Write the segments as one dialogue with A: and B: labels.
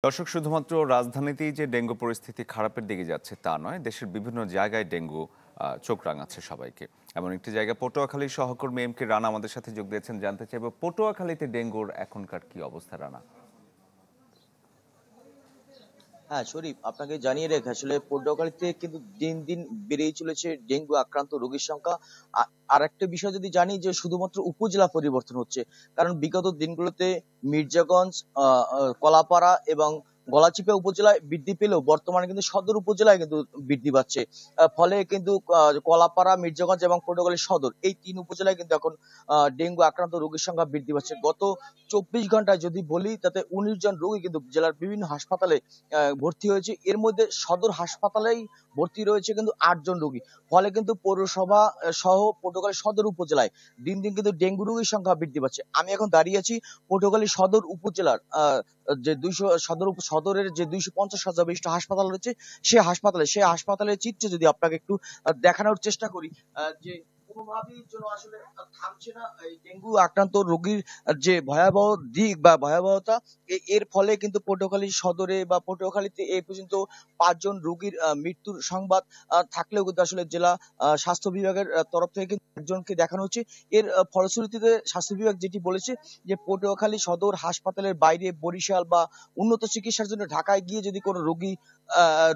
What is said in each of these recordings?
A: দর্শক, শুধুমাত্র রাজধানীতেই যে ডেঙ্গু পরিস্থিতি খারাপের দিকে যাচ্ছে তা নয়, দেশের বিভিন্ন জায়গায় ডেঙ্গু চোখ রাঙাচ্ছে সবাইকে। এমন একটি জায়গা পটুয়াখালীর সহকর্মী এম কে রানা আমাদের সাথে যোগ দিয়েছেন। জানতে চাইব পটুয়াখালীতে ডেঙ্গুর এখনকার কি অবস্থা। রানা।
B: হ্যাঁ, শরীফ, আপনাকে জানিয়ে রেখে আসলে পটুয়াখালীতে কিন্তু দিন দিন বেড়েই চলেছে ডেঙ্গু আক্রান্ত রোগীর সংখ্যা। আর একটা বিষয় যদি জানি যে শুধুমাত্র উপজেলা পরিবর্তন হচ্ছে, কারণ বিগত দিনগুলোতে মির্জাগঞ্জ, কলাপাড়া এবং গলাচিপা উপজেলায় বৃদ্ধি পেলেও বর্তমানে কিন্তু সদর উপজেলায় কিন্তু বৃদ্ধি পাচ্ছে। ফলে কিন্তু কলাপাড়া, মির্জাগঞ্জ এবং পটুয়াখালী সদর এই তিন উপজেলায় কিন্তু এখন ডেঙ্গু আক্রান্ত রোগীর সংখ্যা বৃদ্ধি পাচ্ছে। গত 24 ঘন্টায় যদি বলি, তাতে 19 জন রোগী কিন্তু জেলার বিভিন্ন হাসপাতালে ভর্তি হয়েছে। এর মধ্যে সদর হাসপাতালেই ভর্তি রয়েছে কিন্তু 8 জন রোগী। ফলে কিন্তু পৌরসভা সহ পটুয়াখালী সদর উপজেলায় দিন দিন কিন্তু ডেঙ্গু রোগীর সংখ্যা বৃদ্ধি পাচ্ছে। আমি এখন দাঁড়িয়ে আছি পটুয়াখালী সদর উপজেলার যে 200 সদরের যে 250 শয্যা বিশিষ্ট হাসপাতাল রয়েছে, সেই হাসপাতালের চিত্র যদি আপনাকে একটু দেখানোর চেষ্টা করি, যে কোনোভাবেই যেন আসলে থামছে না এই ডেঙ্গু আক্রান্ত রোগীর যে ভয়াবহ দিক বা ভয়াবহতা। এর ফলে কিন্তু পটুয়াখালী সদরে বা পটুয়াখালীতে এই পর্যন্ত 5 জন রোগীর মৃত্যুর সংবাদ থাকলেও কিন্তু আসলে জেলা স্বাস্থ্য বিভাগের তরফ থেকে কিন্তু একজনকে দেখানো হচ্ছে। এর ফলশ্রুতিতে স্বাস্থ্য বিভাগ যেটি বলেছে যে পটুয়াখালী সদর হাসপাতালের বাইরে বরিশাল বা উন্নত চিকিৎসার জন্য ঢাকায় গিয়ে যদি কোনো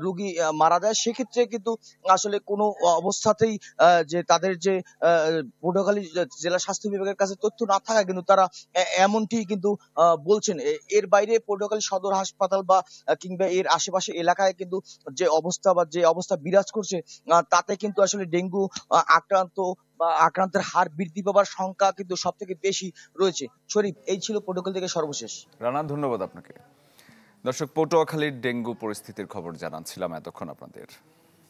B: রোগী মারা যায়, সেক্ষেত্রে কিন্তু আসলে কোনো অবস্থাতেই যে তাদের যে পটুয়াখালী জেলা স্বাস্থ্য বিভাগের কাছে তথ্য না থাকায় কিন্তু তারা এমনটি কিন্তু বলছেন। এর বাইরে পটুয়াখালী সদর হাসপাতাল বা কিংবা এর আশেপাশে এলাকায় কিন্তু যে অবস্থা বিরাজ করছে, তাতে কিন্তু আসলে ডেঙ্গু আক্রান্ত বা আক্রান্তের হার বৃদ্ধি পাবার সংখ্যা কিন্তু সব থেকে বেশি রয়েছে। শরীফ, এই ছিল পটুয়াখালী থেকে সর্বশেষ।
A: রানা, ধন্যবাদ আপনাকে। দর্শক, পটুয়াখালীর ডেঙ্গু পরিস্থিতির খবর জানাচ্ছিলাম এতক্ষণ আপনাদের।